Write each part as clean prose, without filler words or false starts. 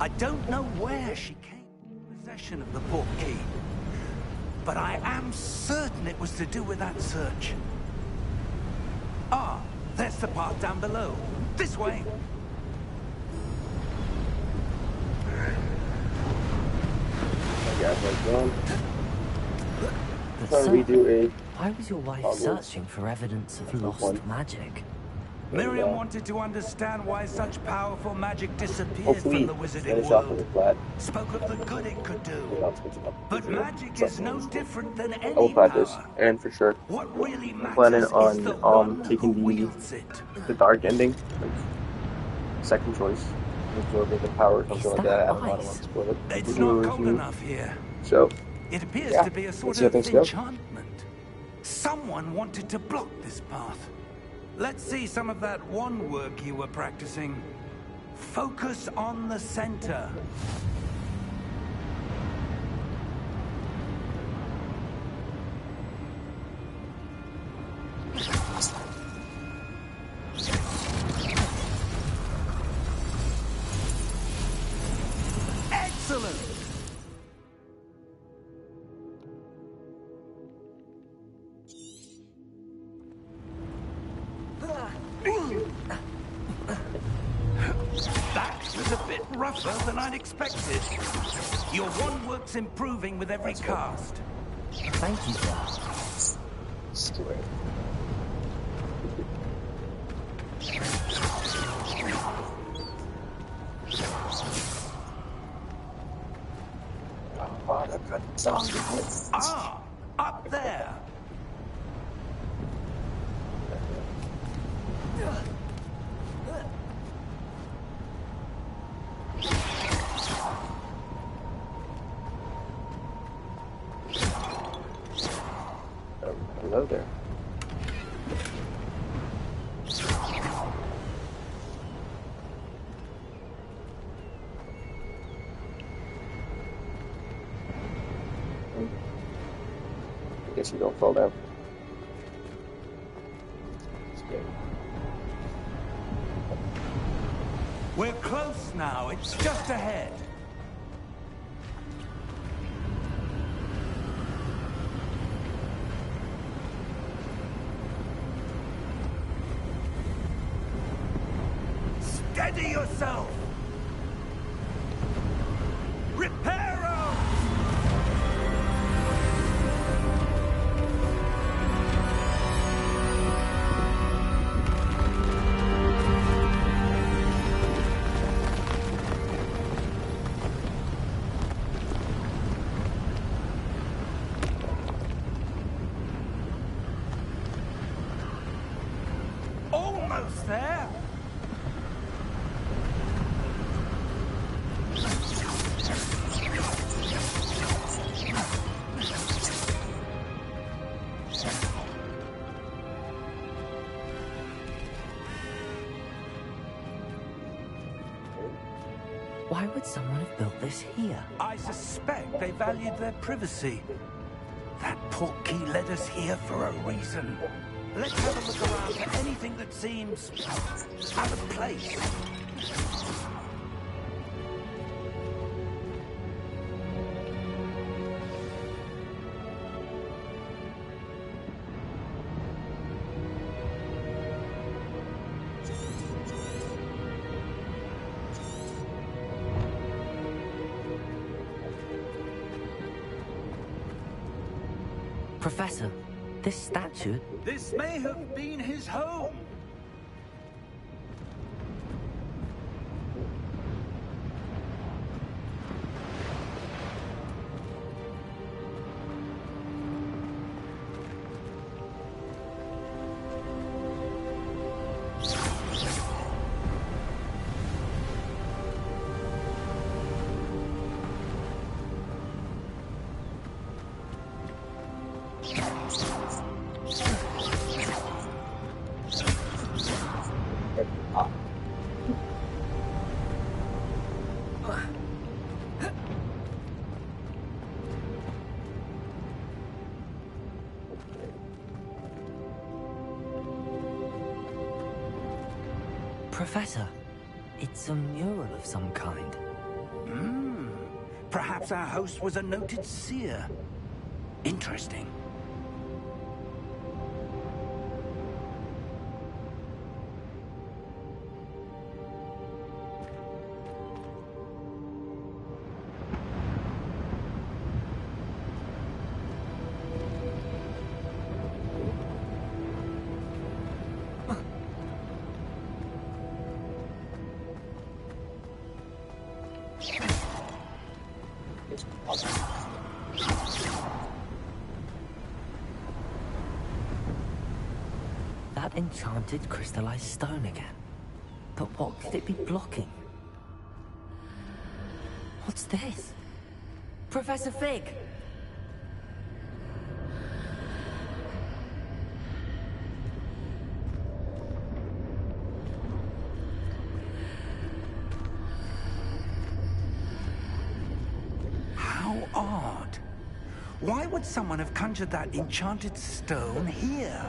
I don't know where she came in possession of the port key, but I am certain it was to do with that search. Ah, there's the path down below. This way. But sir, why was your wife Hogwarts searching for evidence of lost magic? Miriam wanted to understand why such powerful magic disappeared hopefully from the wizarding finish off with world. the plat. Spoke of the good it could do. But magic is no different than I will any plat this, power. and for sure, What really I'm planning matters is the on one who taking wields it. the dark ending, like, second choice, absorbing the power or something like that. I don't want to spoil it. It's not cold enough here. So, It appears yeah, to be a sort let's see how of things go. enchantment. Someone wanted to block this path. Let's see some of that wand work you were practicing. Focus on the center. Excellent! That was a bit rougher than I'd expected. Your wand work's improving with every cast. Thank you, sir. Straight. Oh, that got sound. Ah, up there. Hello there. I guess you don't fall down. We're close now. It's just ahead. Steady yourself! Reparo! Almost there! Why would someone have built this here? I suspect they valued their privacy. That port key led us here for a reason. Let's have a look around for anything that seems out of place. Professor, this statue... This may have been his home. Professor, it's a mural of some kind. Perhaps our host was a noted seer. Interesting. That enchanted crystallized stone again. But what could it be blocking? What's this? Professor Fig! How odd. Why would someone have conjured that enchanted stone here?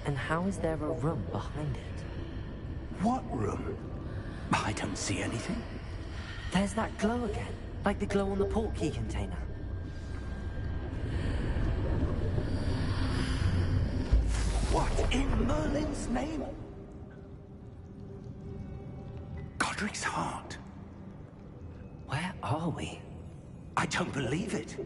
And how is there a room behind it? What room? I don't see anything. There's that glow again, like the glow on the portkey container. What in Merlin's name? Godric's heart. Where are we? I don't believe it.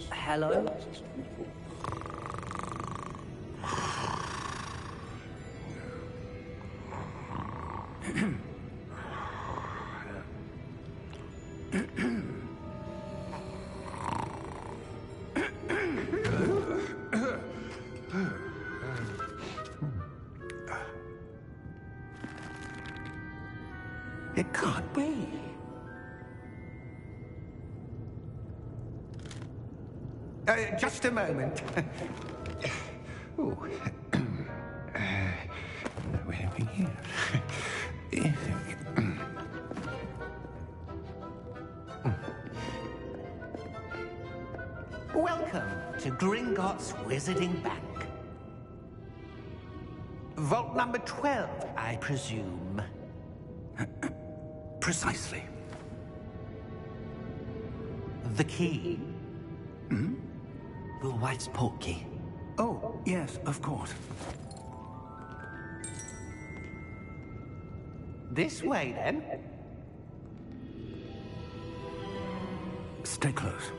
Hello? It can't be. Just a moment. Ooh. Where are we here? Welcome to Gringotts Wizarding Bank. Vault number 12, I presume. Precisely. The key? Will White's portkey. Oh, yes, of course. This way, then. Stay close.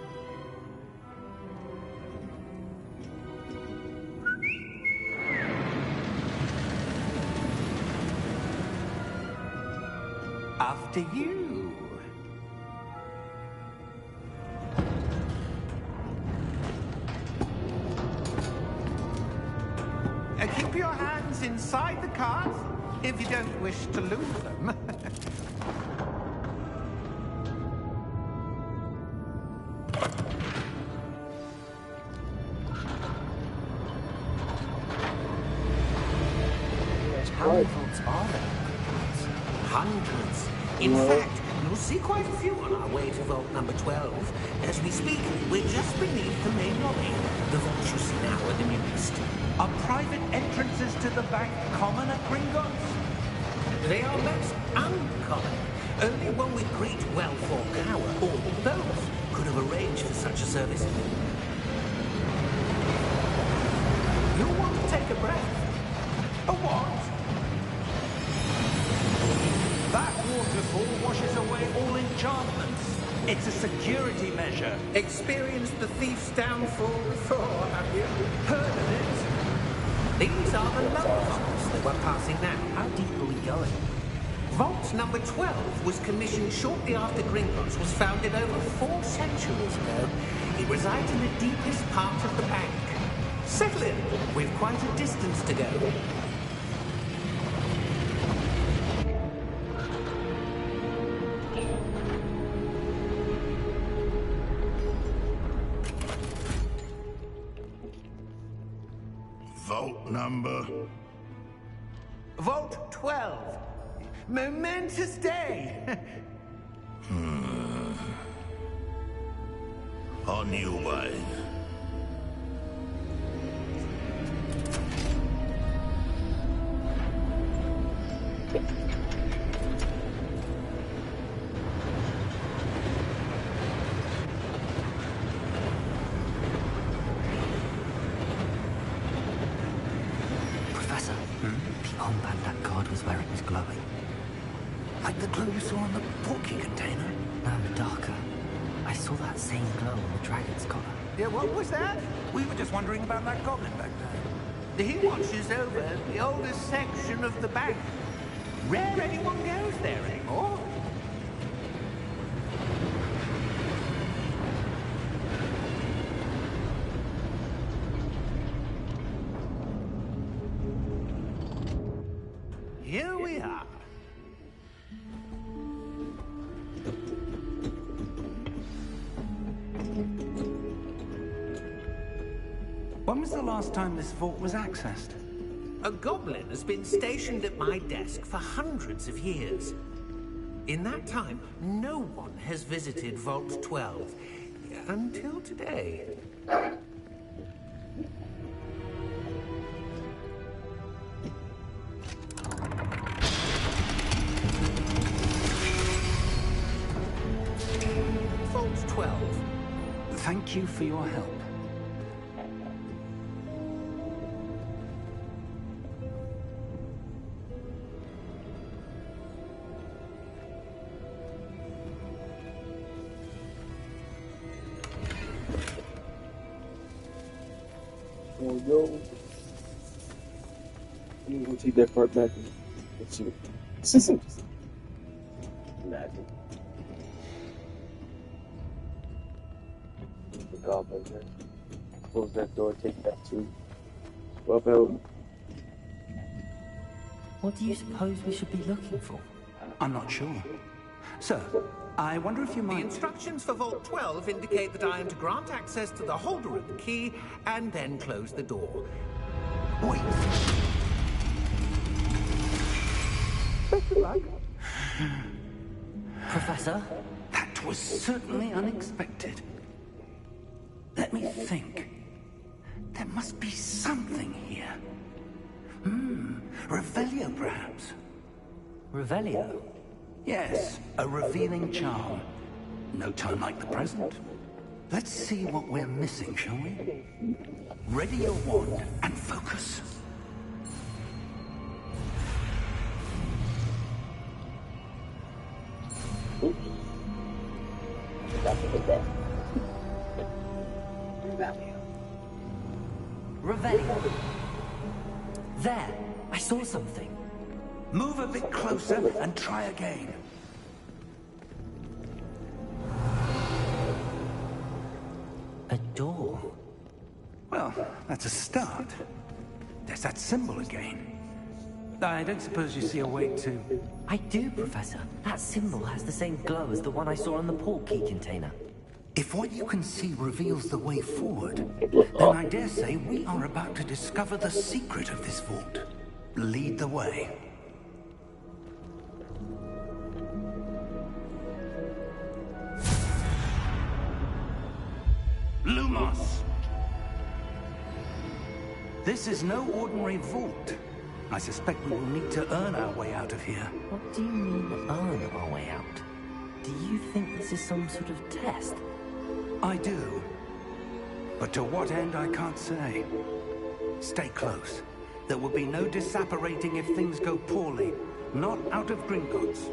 After you. Keep your hands inside the cart if you don't wish to lose them. How many vaults are there? Hundreds. In fact, you'll see quite a few on our way to vault number 12. As we speak, we're just beneath the main lobby. The vaults you see now are the newest. Are private entrances to the bank common at Gringotts? They are most uncommon. Only one with great wealth or power, or both, could have arranged for such a service. You'll want to take a breath. A what? That waterfall washes away all enchantments. It's a security measure. Experienced the thief's downfall before, have you? Heard of it? These are the lower vaults that we're passing now. How deep are we going? Vault number 12 was commissioned shortly after Gringotts was founded over 4 centuries ago. It resides in the deepest part of the bank. Settle in. We've quite a distance to go. Vault number? Vault 12. Momentous day! On you, wine. Professor, the armband that guard was wearing was glowing. Like the glow you saw on the porky container? No, darker. I saw that same glow on the dragon's collar. Yeah, what was that? We were just wondering about that goblin back there. He watches over the oldest section of the bank. Rare anyone goes there anymore. Here we are. When was the last time this vault was accessed? A goblin has been stationed at my desk for hundreds of years. In that time, no one has visited Vault 12. Until today. Vault 12. Thank you for your help. Oh, yo. I'm gonna go take that part back and let's see. Imagine. The goblin there. Close that door, take that too. Well, Bill. What do you suppose we should be looking for? I'm not sure. Sir, I wonder if you The might... instructions for Vault 12 indicate that I am to grant access to the holder of the key and then close the door. Wait. Professor? That was certainly unexpected. Let me think. There must be something here. Revelio, perhaps. Revelio? Yes, a revealing charm. No time like the present. Let's see what we're missing, shall we? Ready your wand and focus. Oops. Forgot to hit that. Revelio. There, I saw something. Move a bit closer and try again. A door. Well, that's a start. There's that symbol again. I don't suppose you see a way to... I do, Professor. That symbol has the same glow as the one I saw on the port key container. If what you can see reveals the way forward, then I dare say we are about to discover the secret of this vault. Lead the way. Lumos! This is no ordinary vault. I suspect we will need to earn our way out of here. What do you mean, earn our way out? Do you think this is some sort of test? I do. But to what end, I can't say. Stay close. There will be no disapparating if things go poorly. Not out of Gringotts.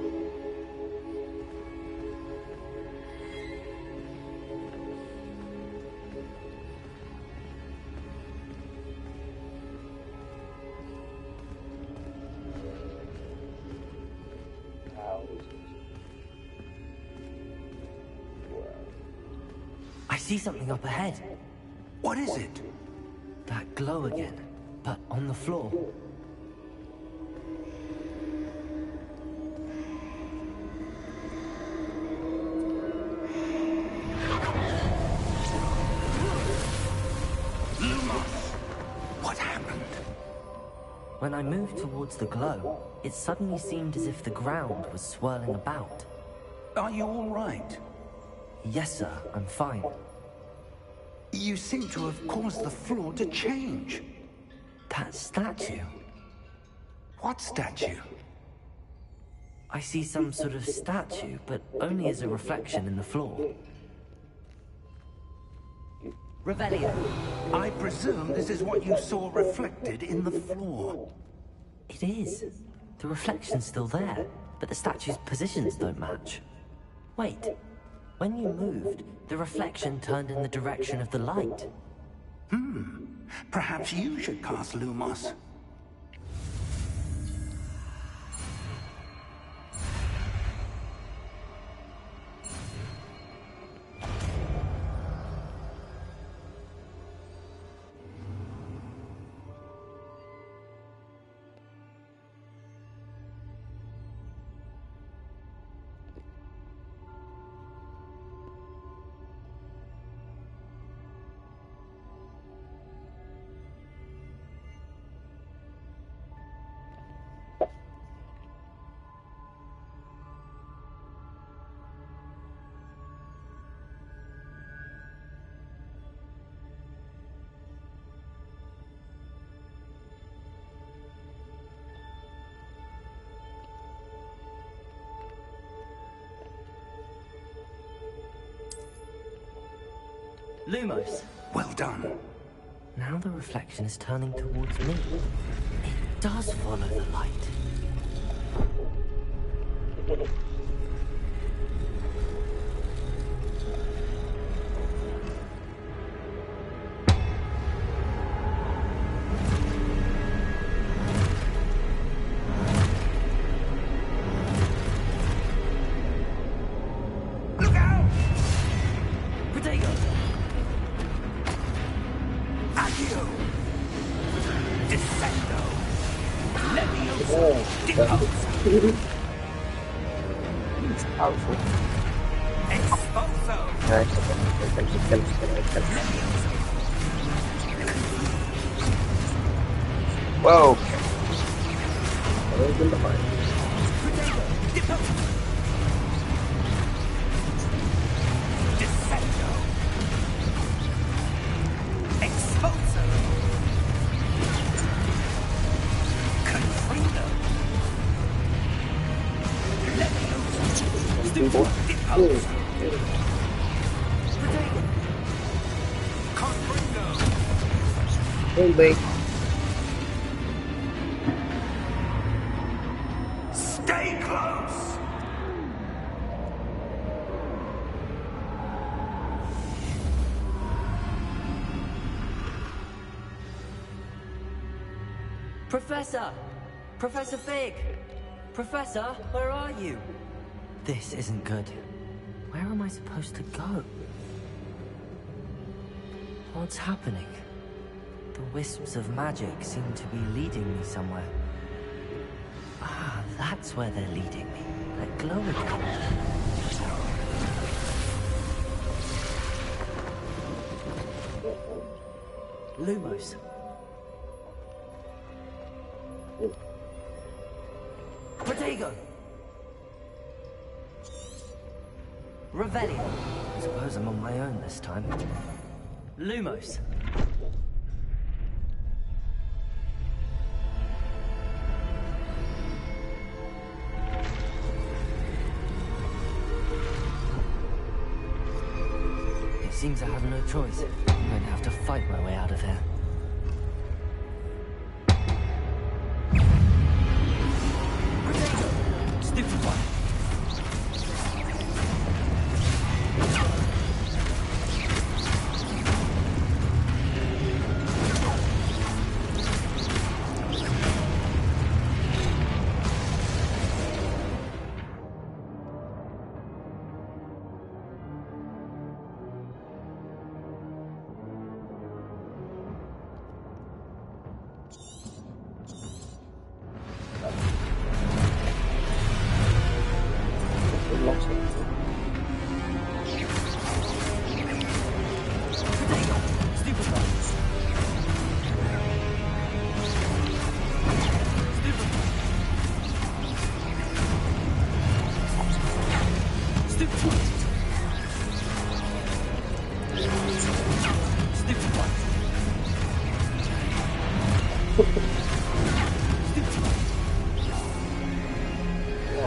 I see something up ahead. What is it? That glow again, but on the floor. When I moved towards the glow, it suddenly seemed as if the ground was swirling about. Are you all right? Yes, sir, I'm fine. You seem to have caused the floor to change. That statue? What statue? I see some sort of statue, but only as a reflection in the floor. Revelio. I presume this is what you saw reflected in the floor. It is. The reflection's still there, but the statue's positions don't match. Wait. When you moved, the reflection turned in the direction of the light. Perhaps you should cast Lumos. Lumos. Well done. Now the reflection is turning towards me. It does follow the light. Look out! Protego! Accio! Descendo! Leviosa! Oh, Deposa! it's powerful. Expulso! Whoa, okay. Open the fire. Deposa! Descendo! Expulso! Confrido! Leviosa! Deposa! Confrido! Holding. Stay close! Professor! Professor Fig! Professor, where are you? This isn't good. Where am I supposed to go? What's happening? The wisps of magic seem to be leading me somewhere. Ah, that's where they're leading me. That glow again. Lumos. Protego! Revelio. I suppose I'm on my own this time. Lumos. It seems I have no choice. I'm going to have to fight my way out of here. Protego! Stupid one!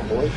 boys.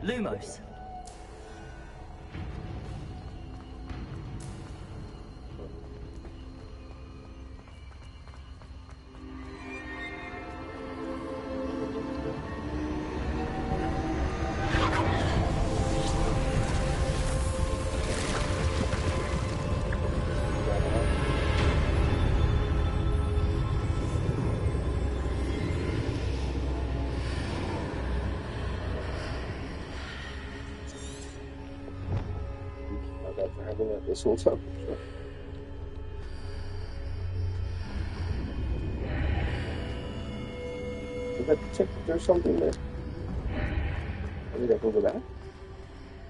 Lumos. This whole time. Sure. I got to check if there's something there. Maybe I can go back.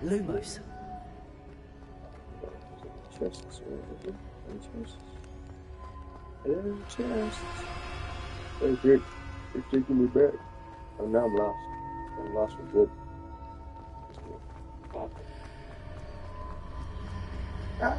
Lumos. Chests. Chests. Chests. Hey, Jake. You're taking me back. Oh, now I'm lost. I'm lost for good. Yeah.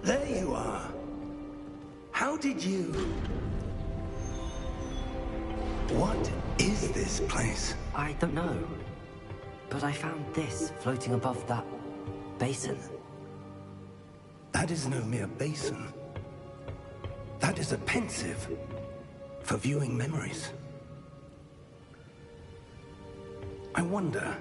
There you are. How did you... What is this place? I don't know. But I found this floating above that basin. That is no mere basin. That is a pensive for viewing memories. I wonder...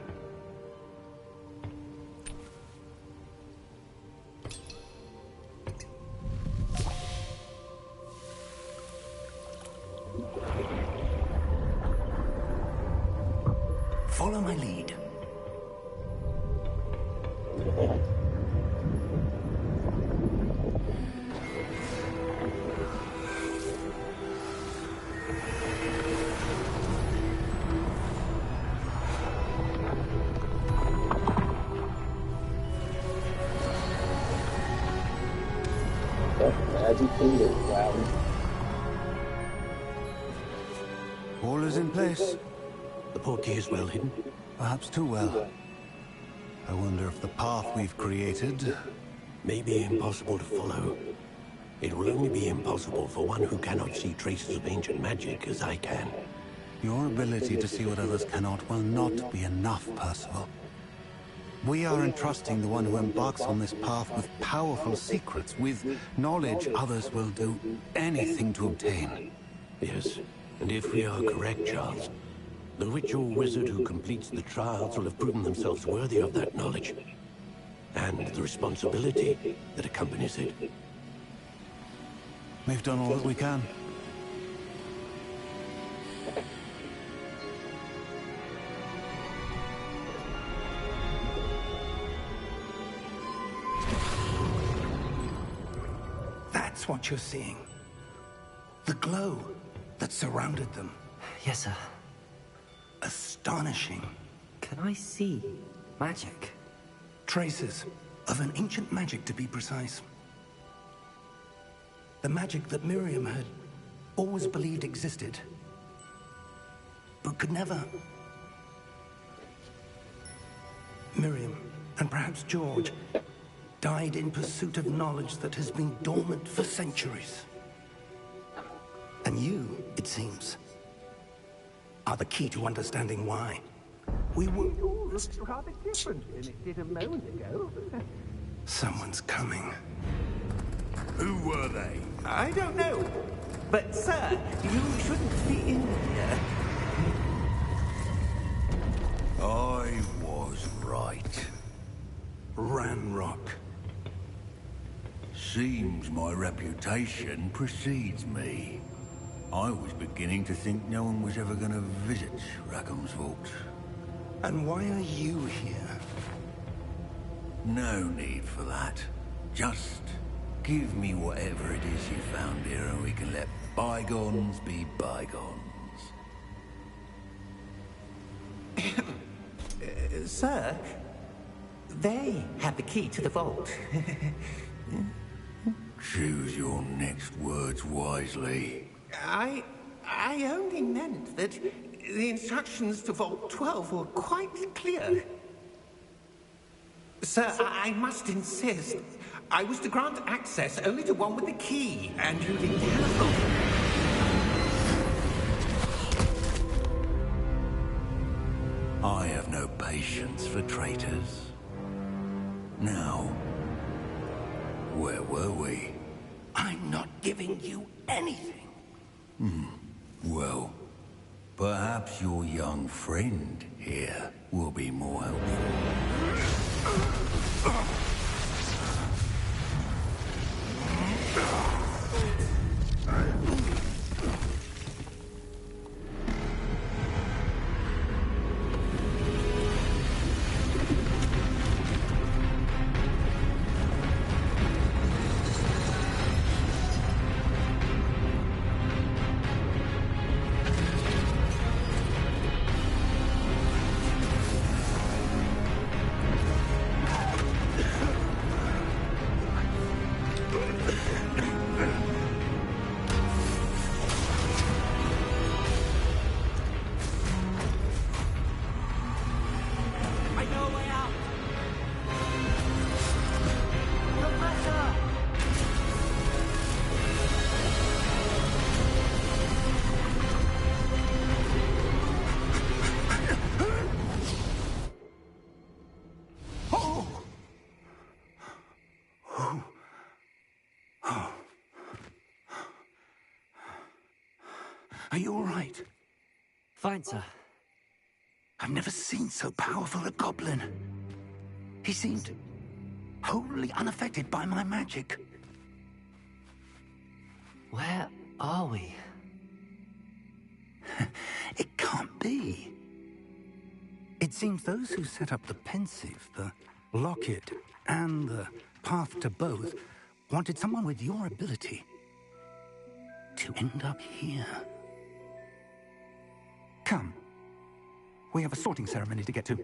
Follow my lead. All is in place. The portkey is well hidden. Perhaps too well. I wonder if the path we've created... May be impossible to follow. It will only be impossible for one who cannot see traces of ancient magic as I can. Your ability to see what others cannot will not be enough, Percival. We are entrusting the one who embarks on this path with powerful secrets, with knowledge others will do anything to obtain. Yes, and if we are correct, Charles, the witch or wizard who completes the trials will have proven themselves worthy of that knowledge, and the responsibility that accompanies it. We've done all that we can. That's what you're seeing. The glow that surrounded them. Yes, sir. Astonishing. Can I see magic? Traces of an ancient magic, to be precise. The magic that Miriam had always believed existed, but could never. Miriam, and perhaps George, died in pursuit of knowledge that has been dormant for centuries. And you, it seems, are the key to understanding why. We were... It all looks rather different than it did a moment ago. Someone's coming. Who were they? I don't know. But, sir, you shouldn't be in here. I was right. Ranrock. Seems my reputation precedes me. I was beginning to think no one was ever going to visit Rackham's vault. And why are you here? No need for that. Just give me whatever it is you found here and we can let bygones be bygones. Sir, they have the key to the vault. Choose your next words wisely. I only meant that the instructions to Vault 12 were quite clear. Sir, I must insist. I was to grant access only to one with the key, and using telephone. I have no patience for traitors. Now, where were we? I'm not giving you anything. Well, perhaps your young friend here will be more helpful. Are you all right? Fine, sir. I've never seen so powerful a goblin. He seemed wholly unaffected by my magic. Where are we? It can't be. It seems those who set up the pensive, the locket, and the path to both wanted someone with your ability to end up here. Come. We have a sorting ceremony to get to.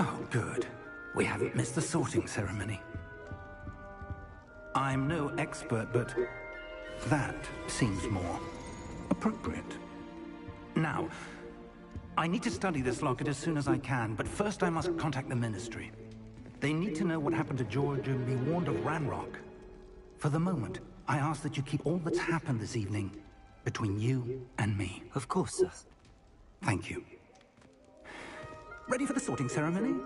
Oh, good. We haven't missed the sorting ceremony. I'm no expert, but that seems more appropriate. Now, I need to study this locket as soon as I can, but first I must contact the Ministry. They need to know what happened to George and be warned of Ranrock. For the moment, I ask that you keep all that's happened this evening between you and me. Of course, sir. Thank you. Ready for the sorting ceremony?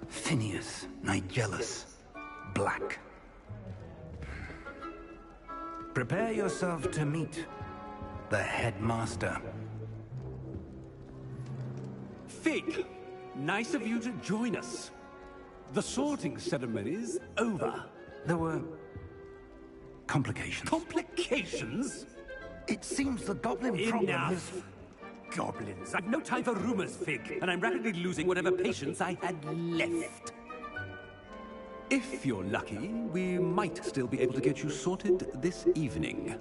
Phineas, Nigellus, Black. Prepare yourself to meet the headmaster. Fig, nice of you to join us. The sorting ceremony's over. There were complications. Complications? It seems the goblin problem is... Enough! Goblins. I've no time for rumors, Fig, and I'm rapidly losing whatever patience I had left. If you're lucky, we might still be able to get you sorted this evening.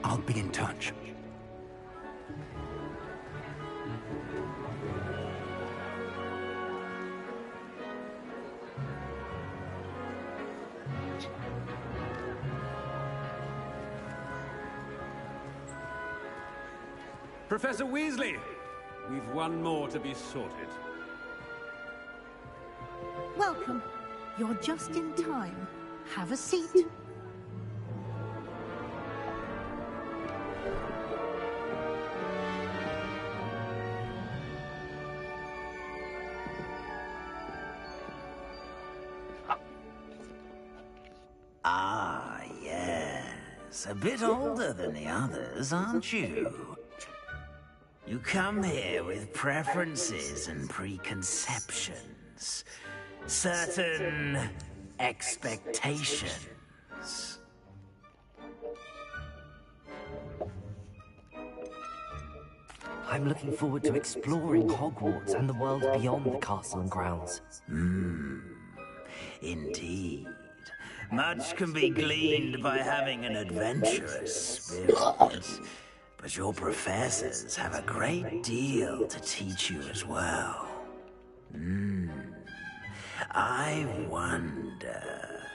I'll be in touch. Professor Weasley, we've one more to be sorted. Welcome. You're just in time. Have a seat. Ah, yes. A bit older than the others, aren't you? You come here with preferences and preconceptions. Certain expectations. I'm looking forward to exploring Hogwarts and the world beyond the castle and grounds. Indeed. Much can be gleaned by having an adventurous spirit. But your professors have a great deal to teach you as well. I wonder...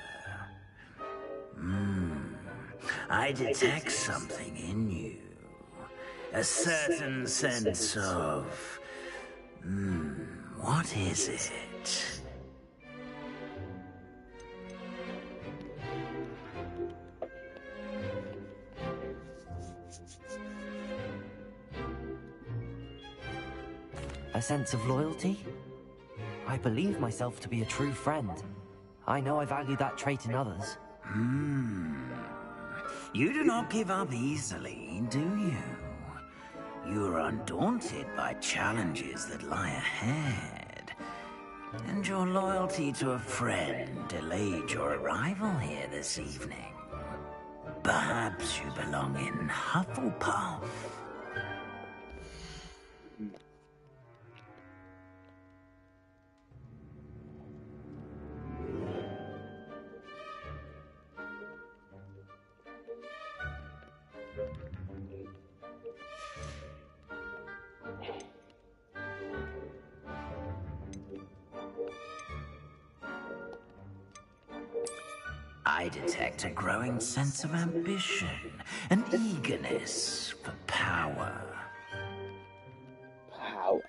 I detect something in you. A certain sense of... what is it? A sense of loyalty? I believe myself to be a true friend. I know I value that trait in others. You do not give up easily, do you? You are undaunted by challenges that lie ahead. And your loyalty to a friend delayed your arrival here this evening. Perhaps you belong in Hufflepuff. I detect a growing sense of ambition, an eagerness for power. Power.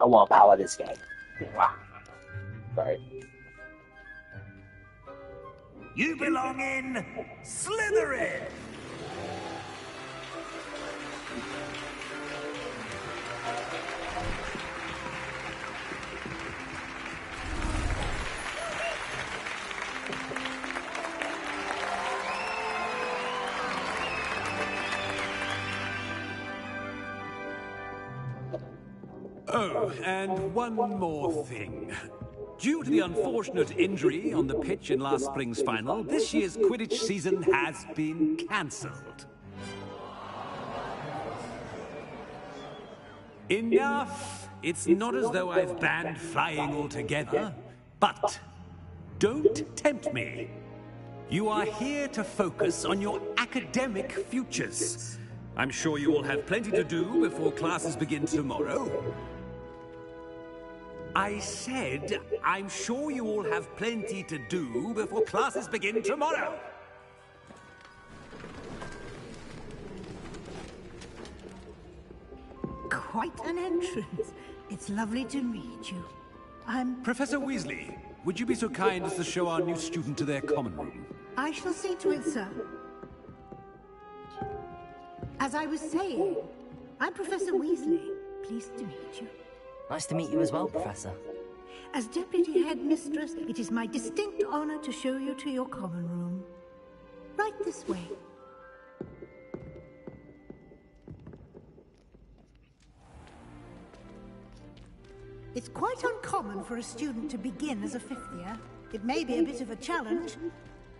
I want power this game. Wow. Sorry. You belong in Slytherin! Oh, and one more thing. Due to the unfortunate injury on the pitch in last spring's final, this year's Quidditch season has been cancelled. Enough! It's not as though I've banned flying altogether, but don't tempt me. You are here to focus on your academic futures. I'm sure you all have plenty to do before classes begin tomorrow. I said, I'm sure you all have plenty to do before classes begin tomorrow. Quite an entrance. It's lovely to meet you. I'm... Professor Weasley, would you be so kind as to show our new student to their common room? I shall see to it, sir. As I was saying, I'm Professor Weasley. Pleased to meet you. Nice to meet you as well, Professor. As Deputy Headmistress, it is my distinct honor to show you to your common room. Right this way. It's quite uncommon for a student to begin as a fifth year. It may be a bit of a challenge,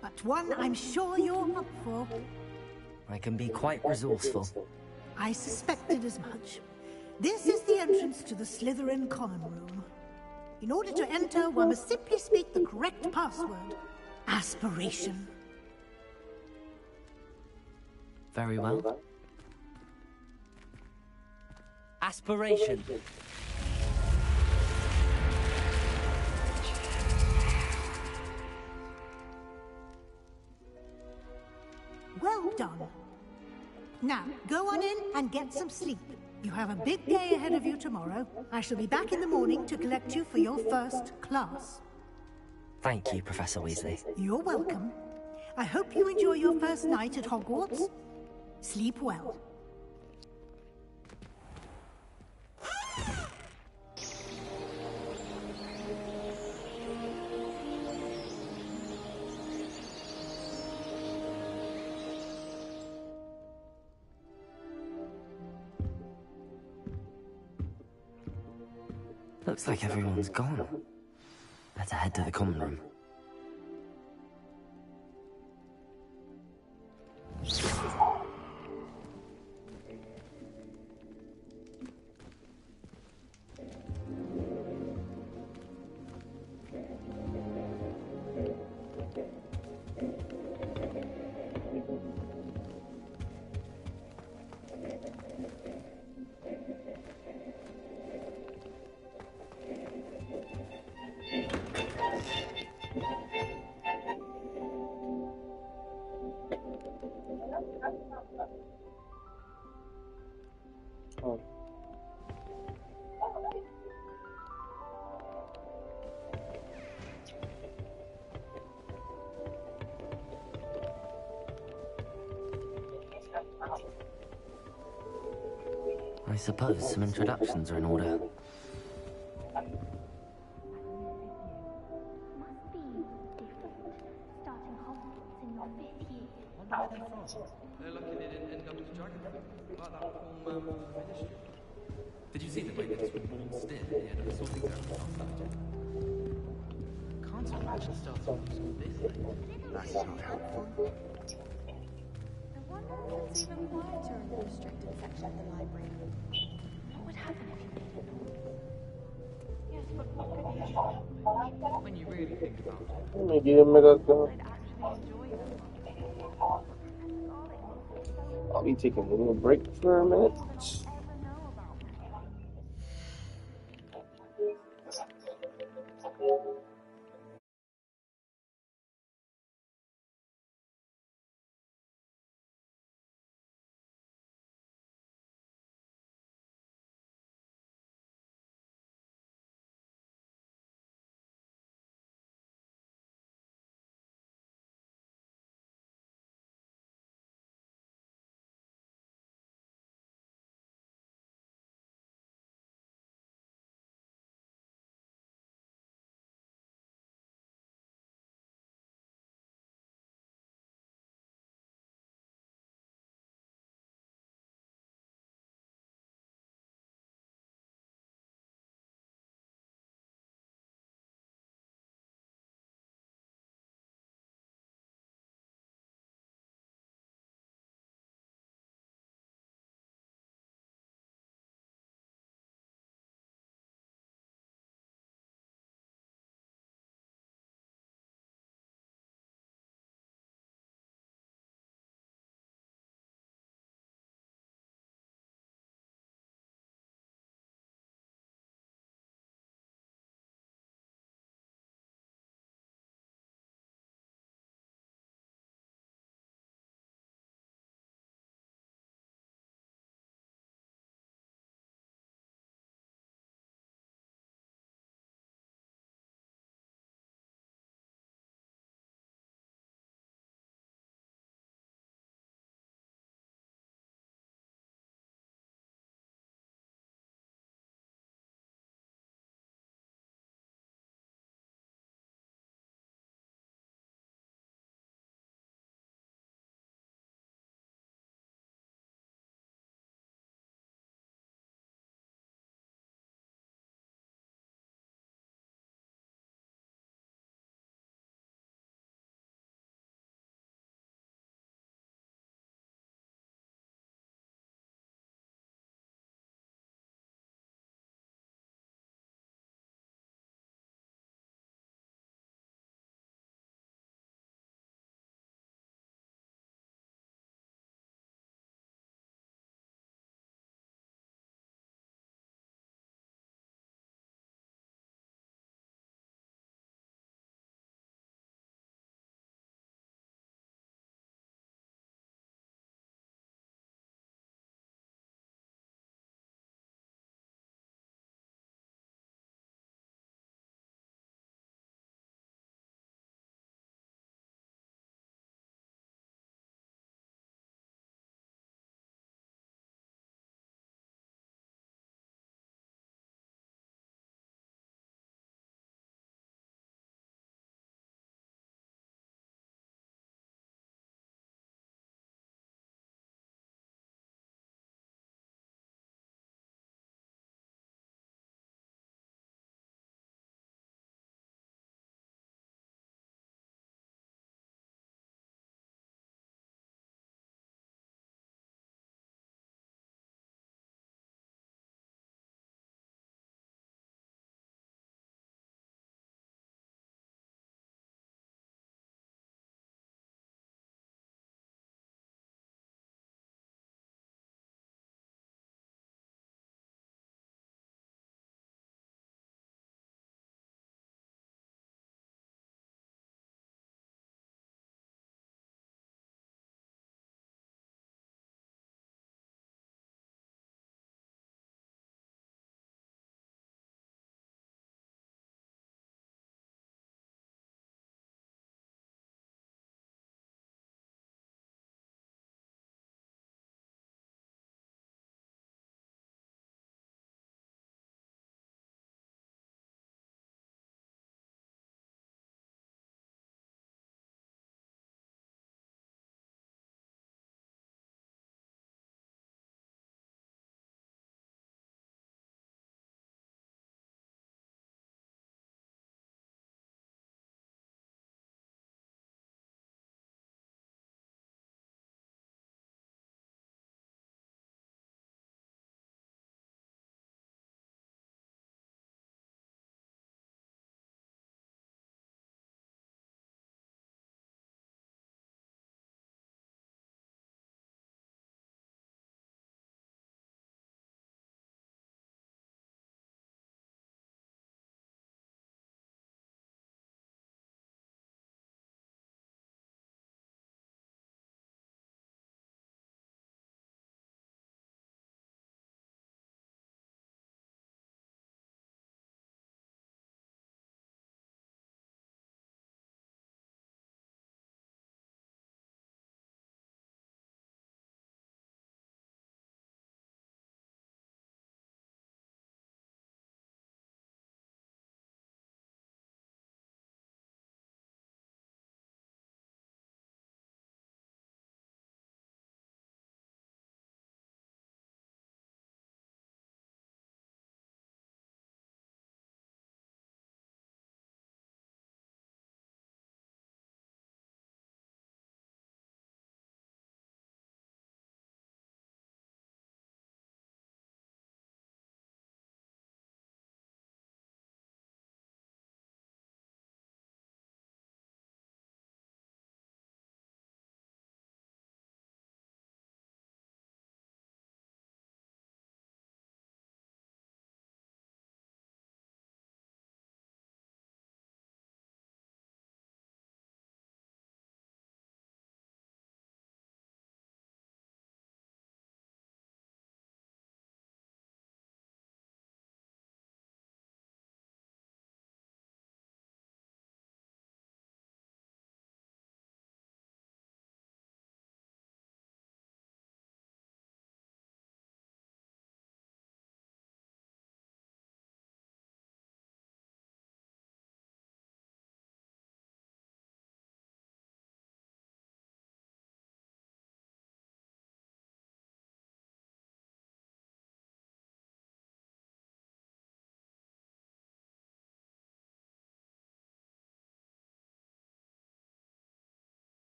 but one I'm sure you're up for. I can be quite resourceful. I suspected as much. This is the entrance to the Slytherin common room. In order to enter, one must simply speak the correct password. Aspiration. Very well. Aspiration. Well done. Now, go on in and get some sleep. You have a big day ahead of you tomorrow. I shall be back in the morning to collect you for your first class. Thank you, Professor Weasley. You're welcome. I hope you enjoy your first night at Hogwarts. Sleep well. Looks like everyone's gone. Better head to the common room. I suppose some introductions are in order. Did you see the way that this would still at the end of the sorting ceremony? Can't imagine starting from school this late. That's not helpful. I wonder if it's even quieter in the restricted section of the library. What would happen if you made it noise? Yes, but what could you do? When you really think about it, I'd actually enjoy them. I'll be taking a little break for a minute.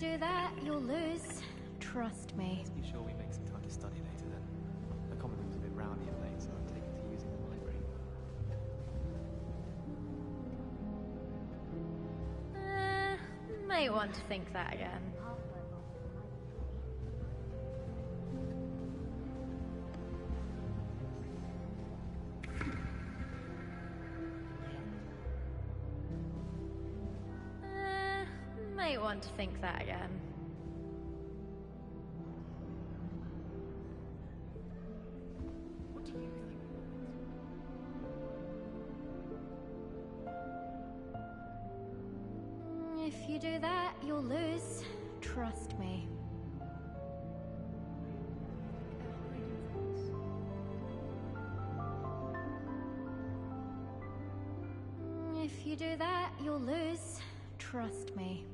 you do that, you'll lose. Trust me. Let's be sure we make some time to study later then. The common room's a bit rowdy of late, so I've taken to using the library. Might want to think that again. Might want to think that again. What do you think? If you do that, you'll lose. Trust me. If you do that, you'll lose. Trust me.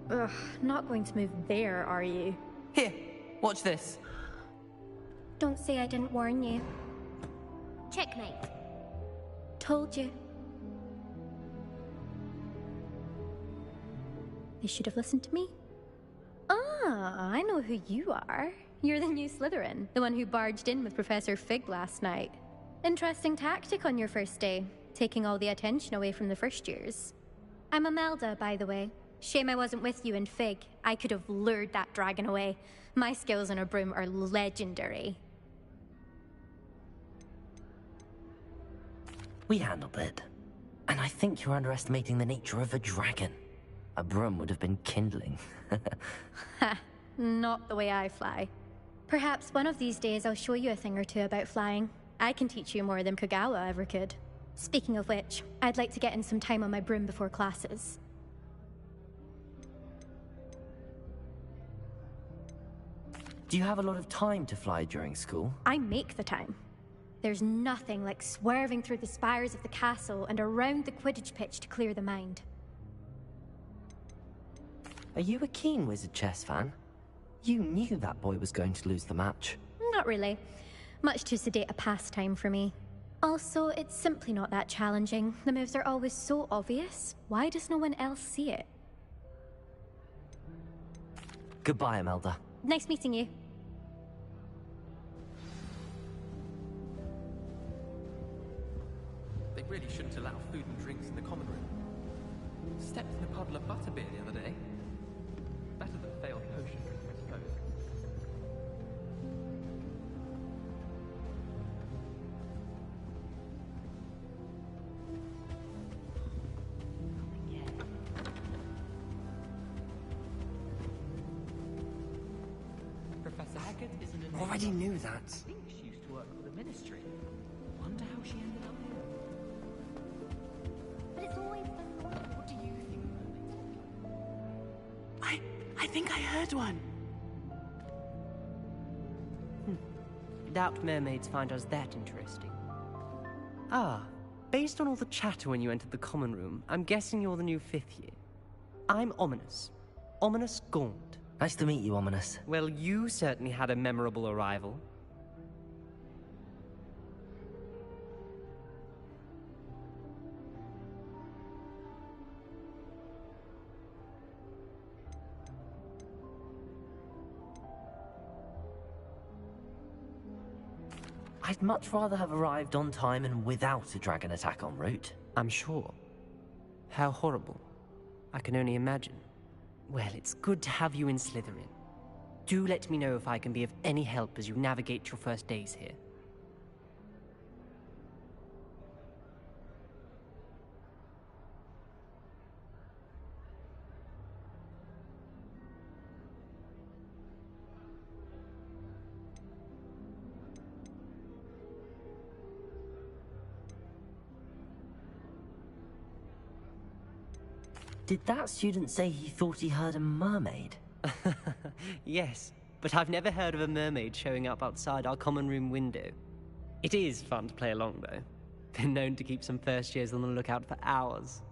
Ugh, not going to move there, are you? Here, watch this. Don't say I didn't warn you. Checkmate. Told you. They should have listened to me. Ah, I know who you are. You're the new Slytherin, the one who barged in with Professor Fig last night. Interesting tactic on your first day, taking all the attention away from the first years. I'm Imelda, by the way. Shame I wasn't with you in Fig. I could have lured that dragon away. My skills on a broom are legendary. We handled it. And I think you're underestimating the nature of a dragon. A broom would have been kindling. Ha, not the way I fly. Perhaps one of these days I'll show you a thing or two about flying. I can teach you more than Kagawa ever could. Speaking of which, I'd like to get in some time on my broom before classes. Do you have a lot of time to fly during school? I make the time. There's nothing like swerving through the spires of the castle and around the Quidditch pitch to clear the mind. Are you a keen Wizard chess fan? You knew that boy was going to lose the match. Not really. Much too sedate a pastime for me. Also, it's simply not that challenging. The moves are always so obvious. Why does no one else see it? Goodbye, Imelda. Nice meeting you. They really shouldn't allow food and drinks in the common room. Stepped in a puddle of butterbeer the other day. Better than failed potion drinking, I suppose. Professor Hackett isn't an Already knew that. I think she used to work for the Ministry. Wonder how she ended up here. But it's always been... What do you think? I think I heard one. Doubt mermaids find us that interesting. Ah, based on all the chatter when you entered the common room, I'm guessing you're the new 5th year. I'm Ominous. Ominous Gaunt. Nice to meet you, Ominous. Well, you certainly had a memorable arrival. I'd much rather have arrived on time and without a dragon attack en route. I'm sure. How horrible. I can only imagine. Well, it's good to have you in Slytherin. Do let me know if I can be of any help as you navigate your first days here. Did that student say he thought he heard a mermaid? Yes, but I've never heard of a mermaid showing up outside our common room window. It is fun to play along, though. Been known to keep some first years on the lookout for hours.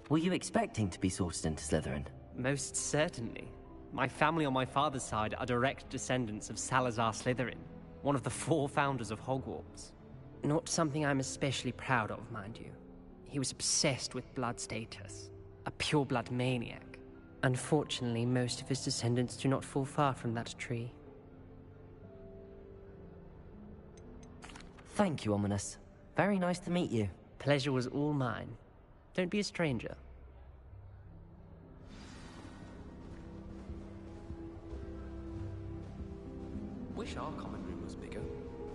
Were you expecting to be sorted into Slytherin? Most certainly. My family on my father's side are direct descendants of Salazar Slytherin, one of the 4 founders of Hogwarts. Not something I'm especially proud of, mind you. He was obsessed with blood status, a pure-blood maniac. Unfortunately, most of his descendants do not fall far from that tree. Thank you, Ominous. Very nice to meet you. Pleasure was all mine. Don't be a stranger. Wish our common room was bigger.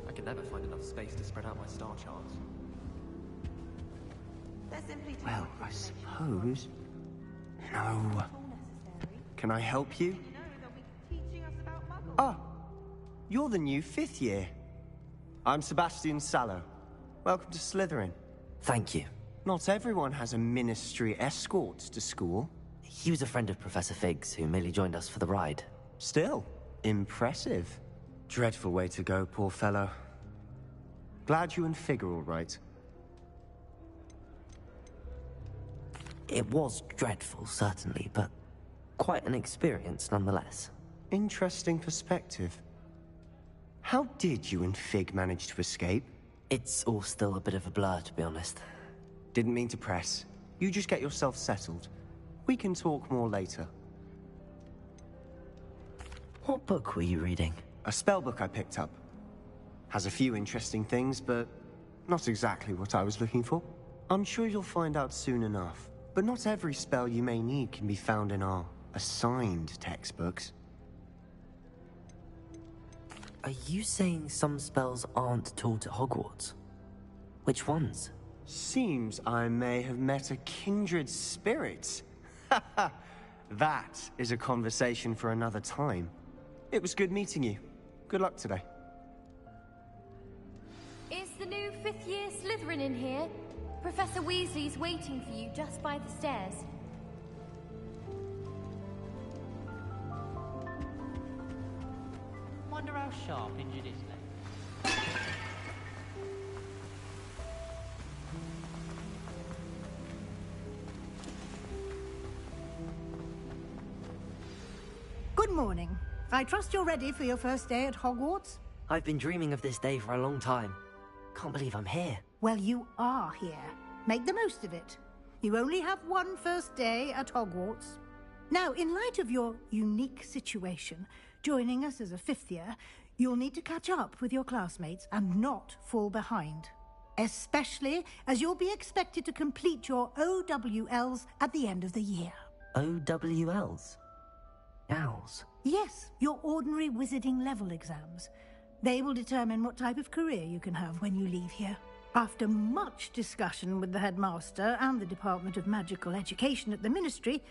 I could never find enough space to spread out my star charts. Well, I suppose... No. Can I help you? Ah, you're the new 5th year. I'm Sebastian Sallow. Welcome to Slytherin. Thank you. Not everyone has a ministry escort to school. He was a friend of Professor Fig's who merely joined us for the ride. Still, impressive. Dreadful way to go, poor fellow. Glad you and Fig are all right. It was dreadful, certainly, but quite an experience nonetheless. Interesting perspective. How did you and Fig manage to escape? It's all still a bit of a blur, to be honest. Didn't mean to press. You just get yourself settled. We can talk more later. What book were you reading? A spell book I picked up. Has a few interesting things, but not exactly what I was looking for. I'm sure you'll find out soon enough. But not every spell you may need can be found in our assigned textbooks. Are you saying some spells aren't taught at Hogwarts? Which ones? Seems I may have met a kindred spirit. That is a conversation for another time. It was good meeting you. Good luck today. Is the new 5th year Slytherin in here? Professor Weasley's waiting for you just by the stairs. Wonder how sharp injured his leg. Good morning. I trust you're ready for your first day at Hogwarts? I've been dreaming of this day for a long time. Can't believe I'm here. Well, you are here. Make the most of it. You only have one first day at Hogwarts. Now, in light of your unique situation, joining us as a 5th year, you'll need to catch up with your classmates and not fall behind. Especially as you'll be expected to complete your OWLs at the end of the year. OWLs? Owls? Yes, your ordinary wizarding level exams. They will determine what type of career you can have when you leave here. After much discussion with the headmaster and the Department of Magical Education at the Ministry,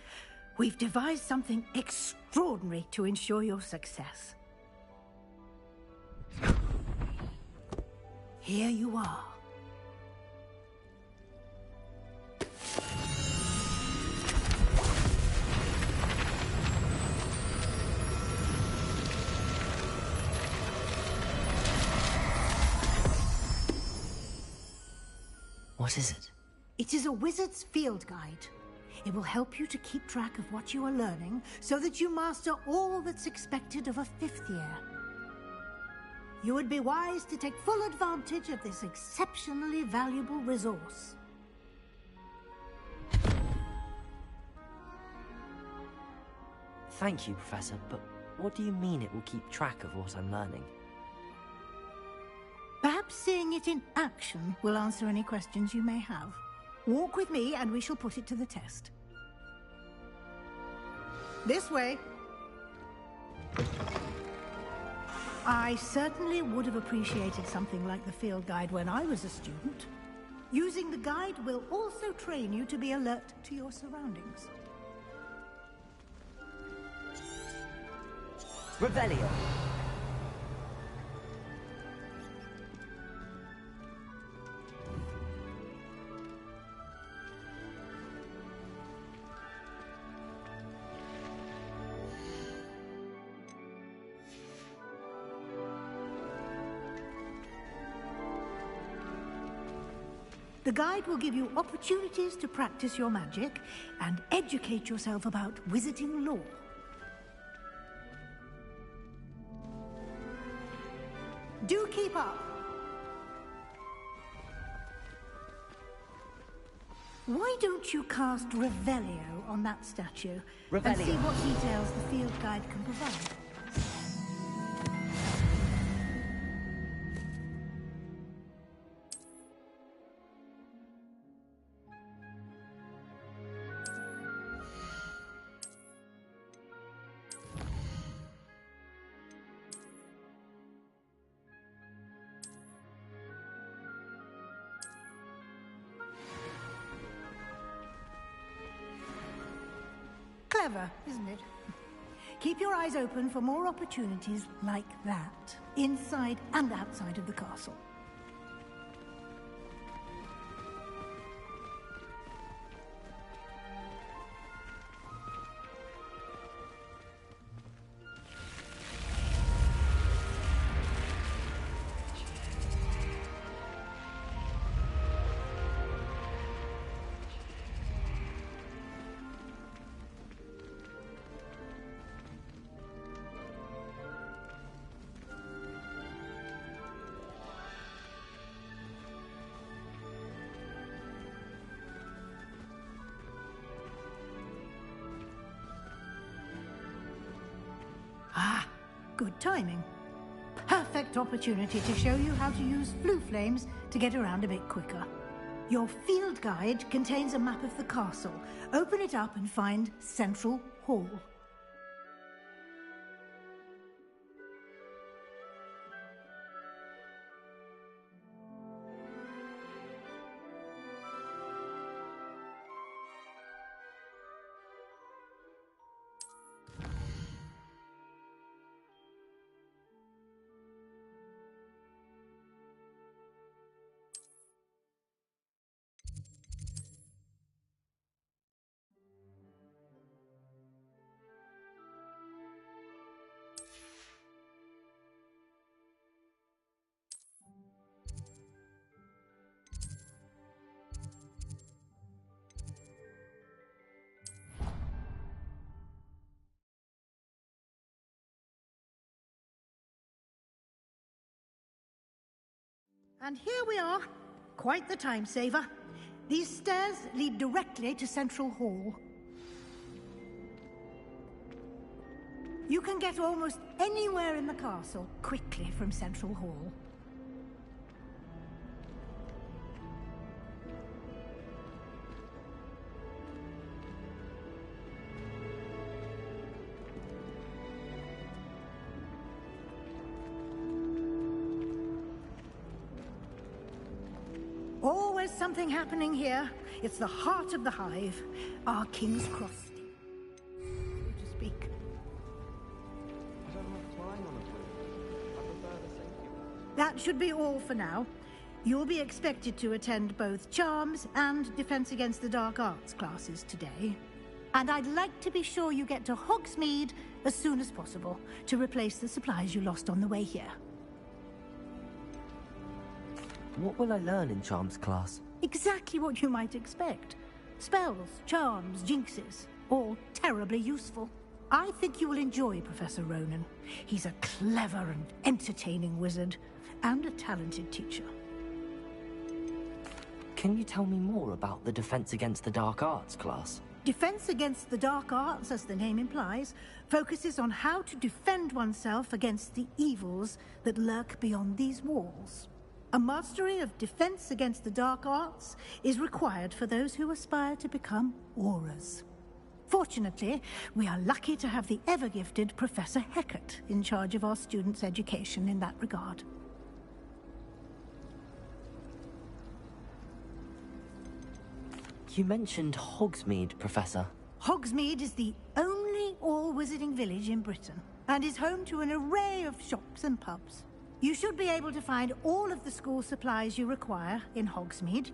we've devised something extraordinary to ensure your success. Here you are. What is it? It is a wizard's field guide. It will help you to keep track of what you are learning so that you master all that's expected of a 5th year. You would be wise to take full advantage of this exceptionally valuable resource. Thank you, Professor, but what do you mean it will keep track of what I'm learning? Perhaps seeing it in action will answer any questions you may have. Walk with me and we shall put it to the test. This way. I certainly would have appreciated something like the field guide when I was a student. Using the guide will also train you to be alert to your surroundings. Revelio! The guide will give you opportunities to practice your magic and educate yourself about wizarding lore. Do keep up. Why don't you cast Revelio on that statue and see what details the field guide can provide? Clever, isn't it? Keep your eyes open for more opportunities like that, inside and outside of the castle. Ah, good timing. Perfect opportunity to show you how to use flue flames to get around a bit quicker. Your field guide contains a map of the castle. Open it up and find Central Hall. And here we are. Quite the time saver. These stairs lead directly to Central Hall. You can get almost anywhere in the castle quickly from Central Hall. Always something happening here. It's the heart of the hive, our King's Cross, so to speak. I don't want to climb on a flute. I prefer the safety. That should be all for now. You'll be expected to attend both Charms and Defense Against the Dark Arts classes today. And I'd like to be sure you get to Hogsmeade as soon as possible to replace the supplies you lost on the way here. What will I learn in Charms class? Exactly what you might expect. Spells, charms, jinxes, all terribly useful. I think you will enjoy Professor Ronan. He's a clever and entertaining wizard, and a talented teacher. Can you tell me more about the Defense Against the Dark Arts class? Defense Against the Dark Arts, as the name implies, focuses on how to defend oneself against the evils that lurk beyond these walls. A mastery of Defense Against the Dark Arts is required for those who aspire to become Aurors. Fortunately, we are lucky to have the ever-gifted Professor Hecat in charge of our students' education in that regard. You mentioned Hogsmeade, Professor. Hogsmeade is the only all-wizarding village in Britain, and is home to an array of shops and pubs. You should be able to find all of the school supplies you require in Hogsmeade.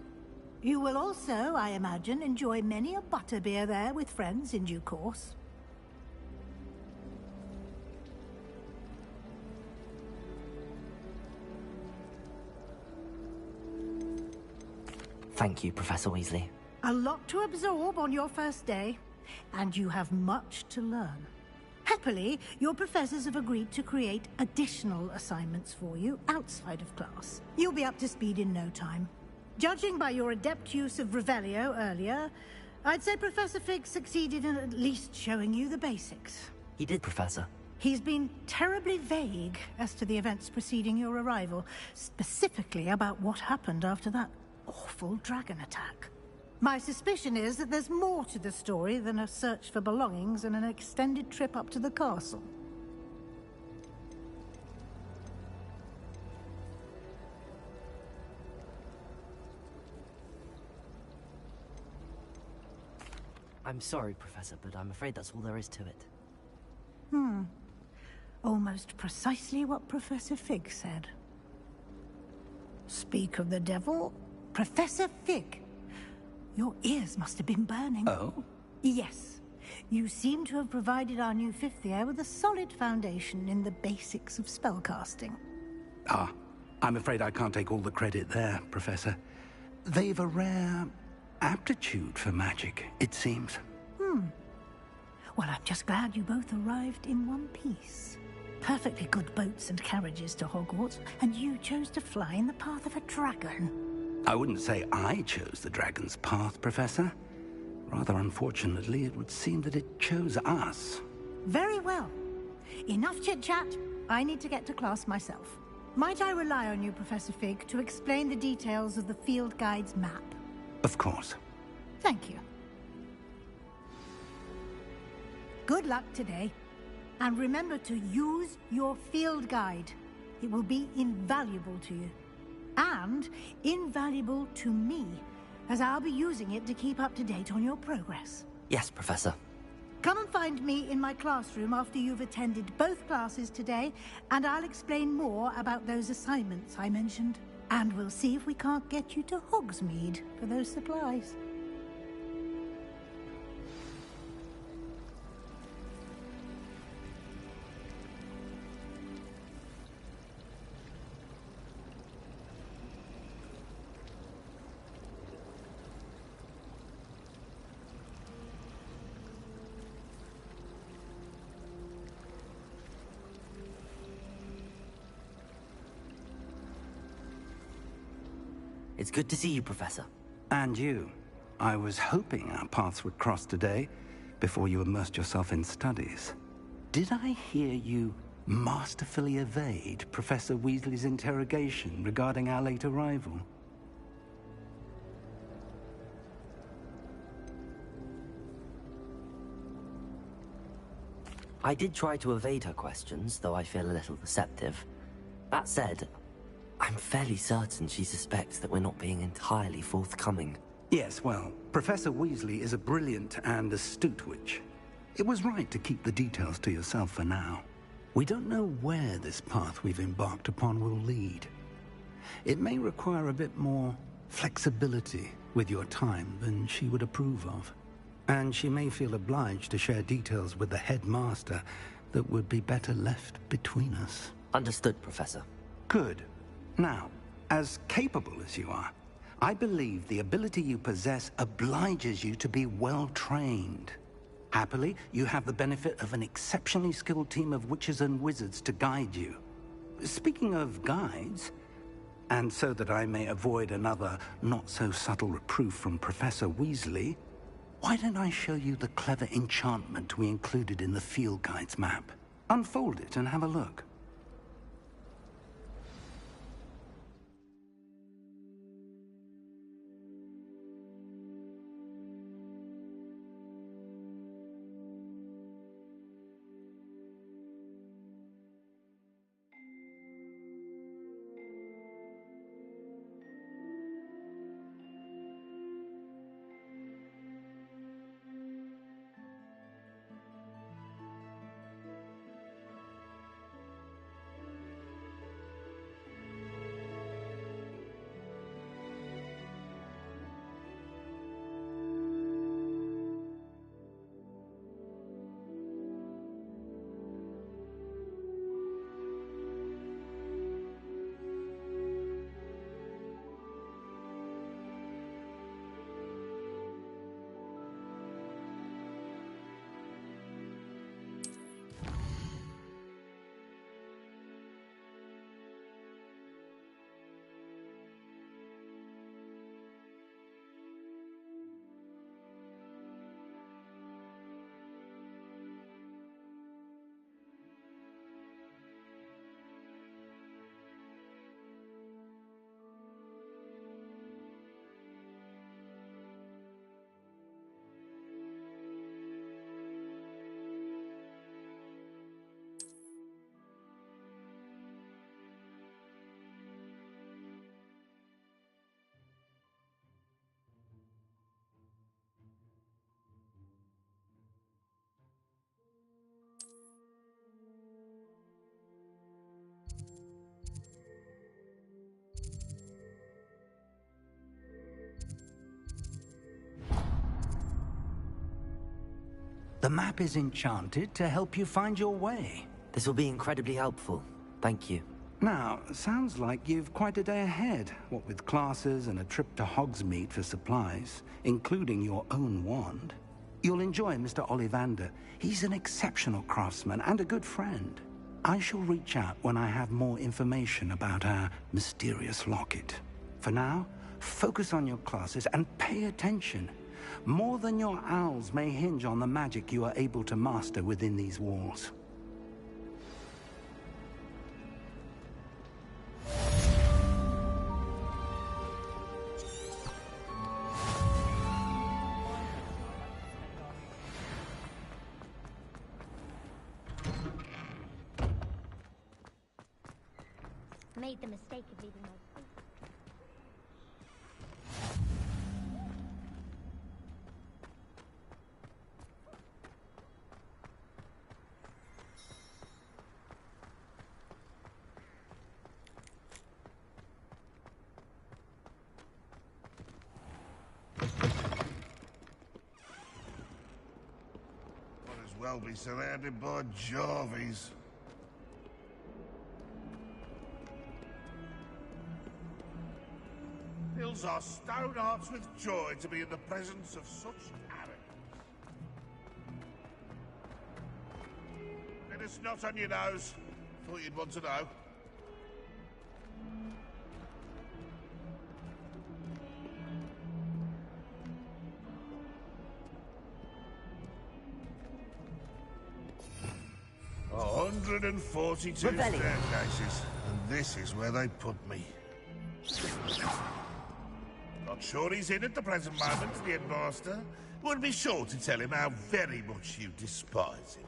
You will also, I imagine, enjoy many a butterbeer there with friends in due course. Thank you, Professor Weasley. A lot to absorb on your first day, and you have much to learn. Happily, your professors have agreed to create additional assignments for you outside of class. You'll be up to speed in no time. Judging by your adept use of Revelio earlier, I'd say Professor Fig succeeded in at least showing you the basics. He did, Professor. He's been terribly vague as to the events preceding your arrival, specifically about what happened after that awful dragon attack. My suspicion is that there's more to the story than a search for belongings and an extended trip up to the castle. I'm sorry, Professor, but I'm afraid that's all there is to it. Almost precisely what Professor Fig said. Speak of the devil, Professor Fig. Your ears must have been burning. Oh? Yes. You seem to have provided our new fifth year with a solid foundation in the basics of spellcasting. Ah, I'm afraid I can't take all the credit there, Professor. They've a rare aptitude for magic, it seems. Well, I'm just glad you both arrived in one piece. Perfectly good boats and carriages to Hogwarts, and you chose to fly in the path of a dragon. I wouldn't say I chose the dragon's path, Professor. Rather unfortunately, it would seem that it chose us. Very well. Enough chit-chat. I need to get to class myself. Might I rely on you, Professor Fig, to explain the details of the field guide's map? Of course. Thank you. Good luck today. And remember to use your field guide. It will be invaluable to you. And invaluable to me, as I'll be using it to keep up to date on your progress. Yes, Professor. Come and find me in my classroom after you've attended both classes today, and I'll explain more about those assignments I mentioned. And we'll see if we can't get you to Hogsmeade for those supplies. It's good to see you, Professor. And you. I was hoping our paths would cross today, before you immersed yourself in studies. Did I hear you masterfully evade Professor Weasley's interrogation regarding our late arrival? I did try to evade her questions, though I feel a little deceptive. That said, I'm fairly certain she suspects that we're not being entirely forthcoming. Yes, well, Professor Weasley is a brilliant and astute witch. It was right to keep the details to yourself for now. We don't know where this path we've embarked upon will lead. It may require a bit more flexibility with your time than she would approve of. And she may feel obliged to share details with the headmaster that would be better left between us. Understood, Professor. Good. Now, as capable as you are, I believe the ability you possess obliges you to be well-trained. Happily, you have the benefit of an exceptionally skilled team of witches and wizards to guide you. Speaking of guides, and so that I may avoid another not-so-subtle reproof from Professor Weasley, why don't I show you the clever enchantment we included in the field guide's map? Unfold it and have a look. The map is enchanted to help you find your way. This will be incredibly helpful. Thank you. Now, sounds like you've quite a day ahead, what with classes and a trip to Hogsmeade for supplies, including your own wand. You'll enjoy Mr. Ollivander. He's an exceptional craftsman and a good friend. I shall reach out when I have more information about our mysterious locket. For now, focus on your classes and pay attention. More than your owls may hinge on the magic you are able to master within these walls. Made the mistake of leaving my... Might as well be surrounded by Jarvies. Fills our stone hearts with joy to be in the presence of such arrogance. Let us not on your nose. Thought you'd want to know. Oh, 142 staircases, and this is where they put me. Not sure he's in at the present moment, the headmaster. Would be sure to tell him how very much you despise him.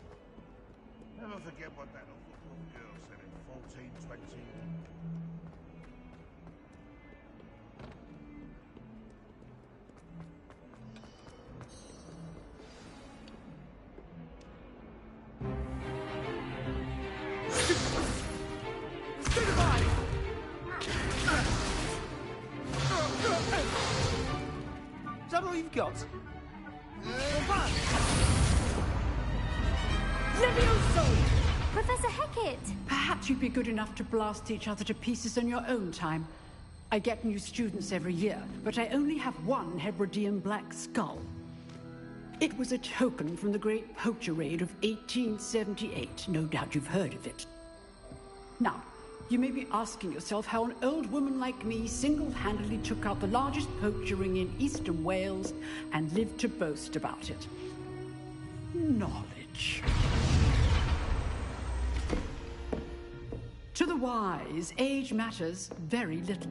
Never forget what that awful girl said in 1420. Is that all you've got? Levioso! Professor Hecat! Perhaps you'd be good enough to blast each other to pieces in your own time. I get new students every year, but I only have one Hebridean black skull. It was a token from the Great Poacher Raid of 1878. No doubt you've heard of it. Now, you may be asking yourself how an old woman like me single-handedly took out the largest poacher ring in eastern Wales and lived to boast about it. Knowledge. To the wise, age matters very little.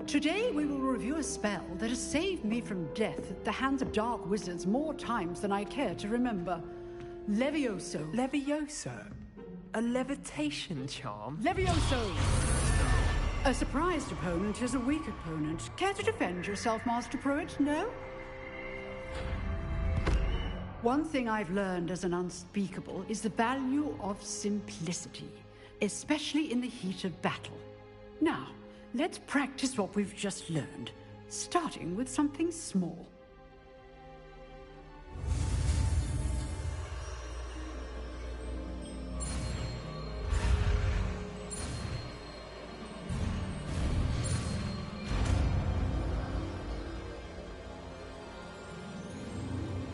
Today we will review a spell that has saved me from death at the hands of dark wizards more times than I care to remember. Levioso. Levioso? A levitation charm? Levioso! A surprised opponent is a weak opponent. Care to defend yourself, Master Pruitt? No? One thing I've learned as an unspeakable is the value of simplicity, especially in the heat of battle. Now, let's practice what we've just learned, starting with something small.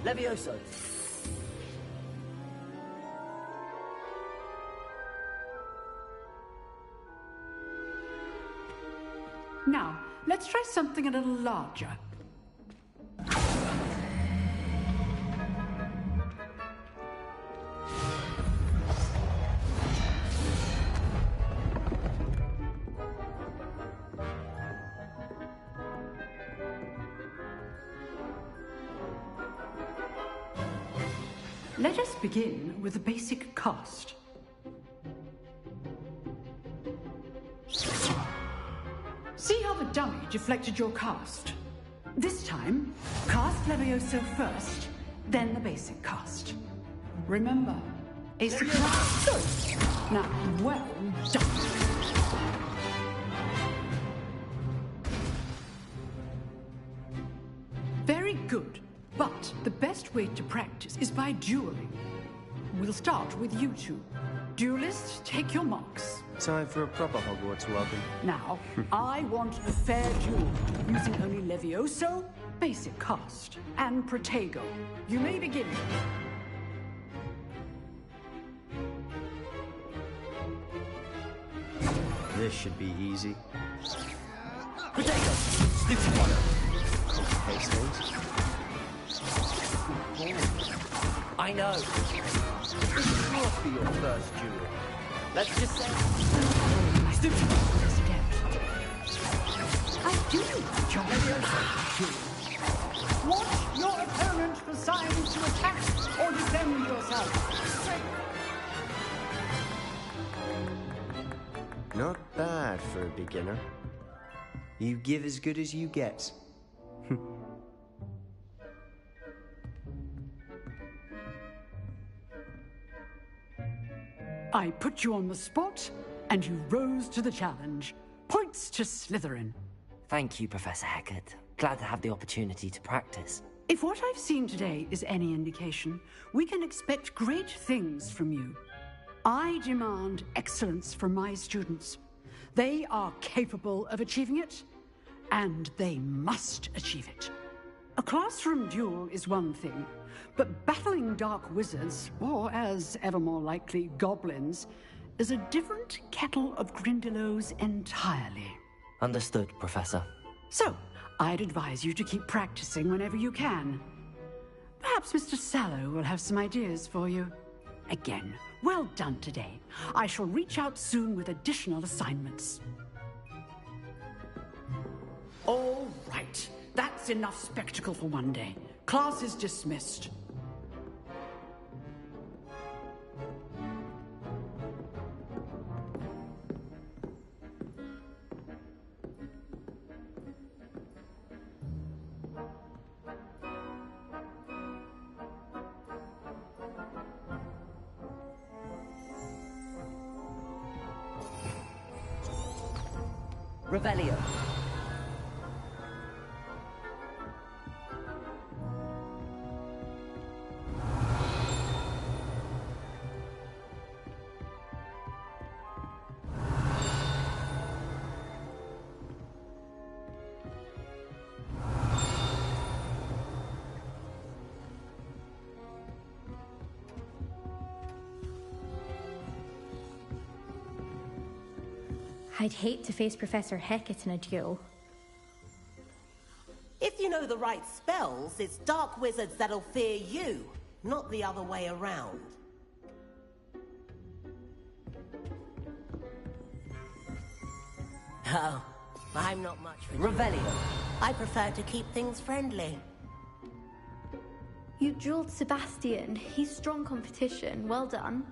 Levioso! Now, let's try something a little larger. Let us begin with the basic cast. See how the dummy deflected your cast? This time, cast Levioso first, then the basic cast. Remember, a surprise. Good. Now, well done. Very good. But the best best way to practice is by dueling. We'll start with you two. Duelists, take your marks. Time for a proper Hogwarts welcome. Now, I want a fair duel, using only Levioso, basic cast, and Protego. You may begin. This should be easy. Protego! Stupid one! Complicates things. I know. This must be your first duel. Let's just say... Stupid this again. I do want your Levioso. Watch your opponent decide to attack or defend yourself. Not bad for a beginner. You give as good as you get. I put you on the spot, and you rose to the challenge. Points to Slytherin. Thank you, Professor Hecat. Glad to have the opportunity to practice. If what I've seen today is any indication, we can expect great things from you. I demand excellence from my students. They are capable of achieving it, and they must achieve it. A classroom duel is one thing, but battling dark wizards, or as ever more likely, goblins, is a different kettle of Grindylows entirely. Understood, Professor. So, I'd advise you to keep practicing whenever you can. Perhaps Mr. Sallow will have some ideas for you. Again, well done today. I shall reach out soon with additional assignments. All right. That's enough spectacle for one day. Class is dismissed. Revelio. I'd hate to face Professor Hecat in a duel. If you know the right spells, it's dark wizards that'll fear you, not the other way around. Oh, I'm not much for Revelio. I prefer to keep things friendly. You dueled Sebastian. He's strong competition. Well done.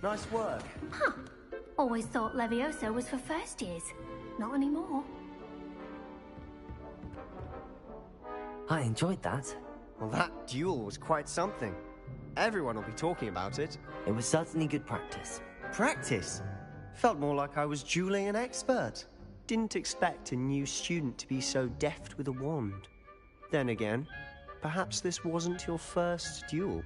Nice work. Huh. Always thought Levioso was for first years. Not anymore. I enjoyed that. Well, that duel was quite something. Everyone will be talking about it. It was certainly good practice. Practice? Felt more like I was dueling an expert. Didn't expect a new student to be so deft with a wand. Then again, perhaps this wasn't your first duel.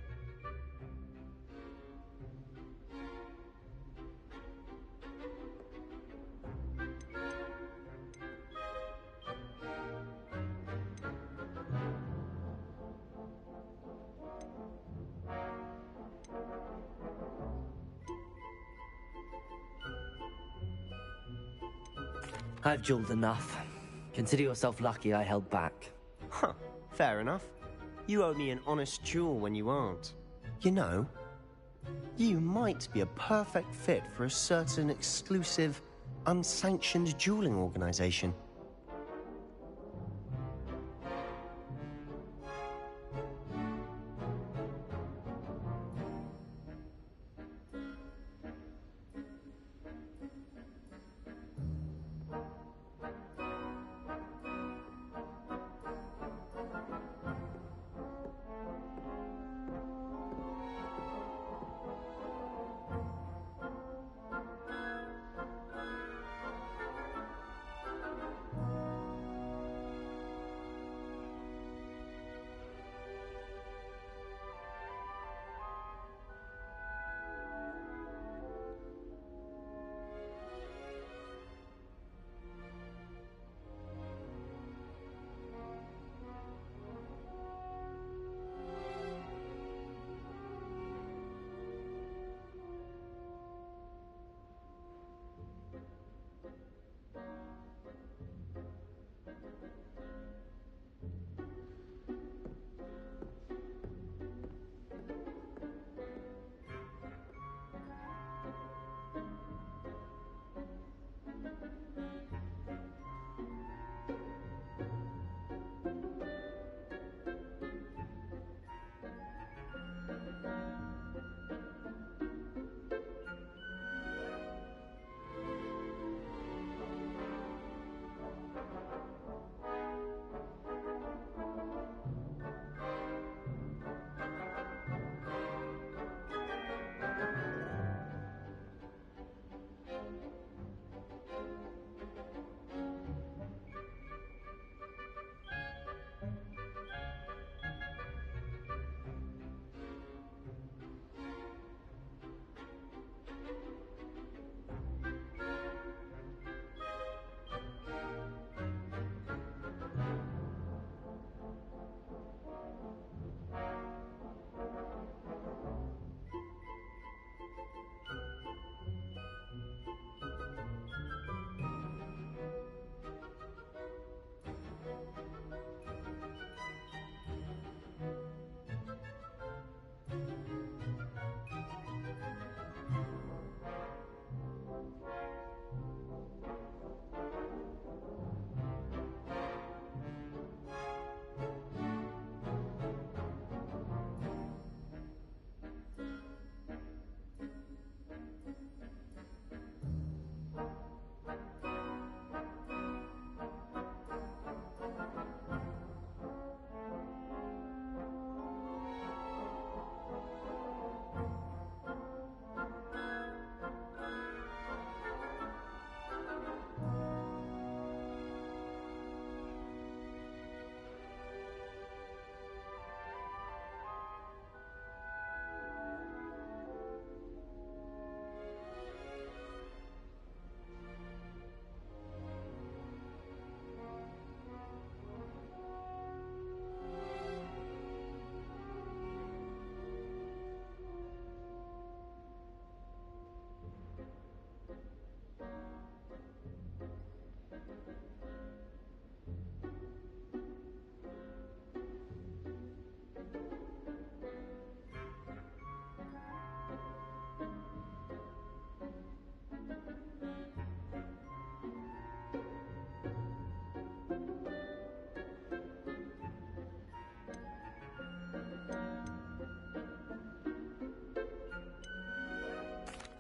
I've dueled enough. Consider yourself lucky I held back. Huh, fair enough. You owe me an honest duel when you aren't. You know, you might be a perfect fit for a certain exclusive, unsanctioned dueling organization.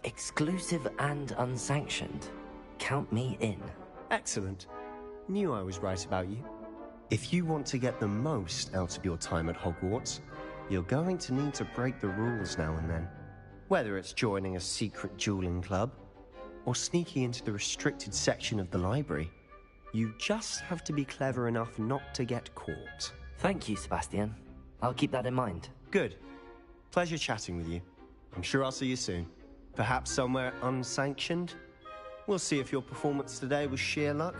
Exclusive and unsanctioned. Count me in. Excellent. Knew I was right about you. If you want to get the most out of your time at Hogwarts, you're going to need to break the rules now and then. Whether it's joining a secret dueling club, or sneaking into the restricted section of the library, you just have to be clever enough not to get caught. Thank you, Sebastian. I'll keep that in mind. Good. Pleasure chatting with you. I'm sure I'll see you soon. Perhaps somewhere unsanctioned? We'll see if your performance today was sheer luck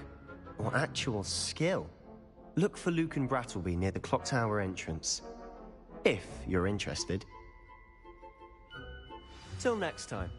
or actual skill. Look for Luke and Brattleby near the clock tower entrance, if you're interested. Till next time.